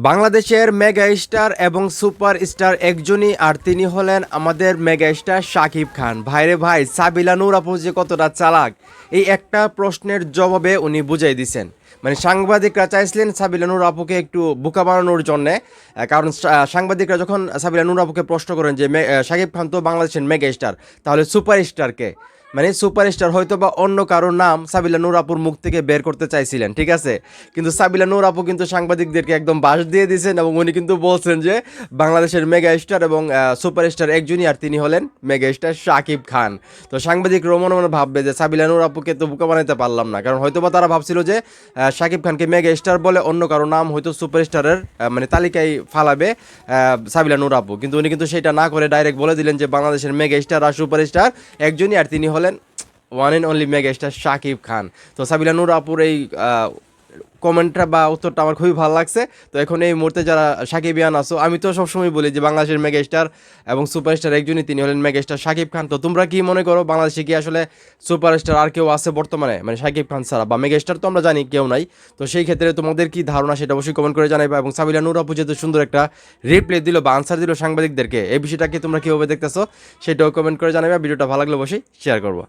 বাংলাদেশের mega star এবং super star একজনই, আর তিনি হলেন আমাদের মেগা স্টার শাকিব খান। ভাইরে ভাই, সাবিলা নূর আপু যে কতটা চালাক, এই একটা প্রশ্নের জবাবে উনি বুঝাই দিছেন। মানে সাংবাদিকরা চাইছিলেন সাবিলা নূর আপুকে একটু বোকা বানানোর জন্যে। কারণ সাংবাদিকরা যখন সাবিলা নূর আপুকে প্রশ্ন করেন যে শাকিব খান তো বাংলাদেশের মেগা স্টার, তাহলে সুপার স্টারকে, মানে সুপারস্টার হয়তো বা অন্য কারোর নাম সাবিলা নূর আপুর মুখ থেকে বের করতে চাইছিলেন, ঠিক আছে। কিন্তু সাবিলা নূর আপু কিন্তু সাংবাদিকদেরকে একদম বাস দিয়ে দিয়েছেন এবং উনি কিন্তু বলছেন যে বাংলাদেশের মেগা স্টার এবং সুপারস্টার একজনই, আর তিনি হলেন মেগা স্টার শাকিব খান। তো সাংবাদিক মনে মনে ভাববে যে সাবিলা নূর আপুকে তো বোকা বানাইতে পারলাম না, কারণ হয়তো বা তারা ভাবছিল যে শাকিব খানকে মেগা স্টার বলে অন্য কারো নাম হয়তো সুপারস্টারের মানে তালিকায় ফালাবে সাবিলা নূর আপু। কিন্তু উনি কিন্তু সেটা না করে ডাইরেক্ট বলে দিলেন যে বাংলাদেশের মেগা স্টার আর সুপারস্টার একজনই, আর তিনি হলেন one and only mega star Shakib Khan. তো সাবিলা নূর আপুর এই কমেন্টটা বা উত্তরটা আমার খুবই ভালো লাগছে। তো এখন এই মুহূর্তে যারা সাকিবিয়ান আছো, আমি তো সবসময় বলি যে বাংলাদেশের মেগা স্টার এবং সুপারস্টার একজনই, তিনি হলেন মেগা স্টার শাকিব খান। তো তোমরা কি মনে করো, বাংলাদেশে কি আসলে সুপারস্টার আর কেউ আছে বর্তমানে, মানে শাকিব খান ছাড়া? বা মেগা স্টার তো আমরা জানি কেউ নাই। তো সেই ক্ষেত্রে তোমাদের কি ধারণা সেটা অবশ্যই কমেন্ট করে জানাইবা। এবং সাবিলা নূর আপু যেহেতু সুন্দর একটা রিপ্লাই দিল বা আনসার দিল সাংবাদিকদেরকে, এই বিষয়টাকে তোমরা কীভাবে দেখতেছো সেটাও কমেন্ট করে জানাইবা। ভিডিওটা ভালো লাগলে অবশ্যই শেয়ার করবো।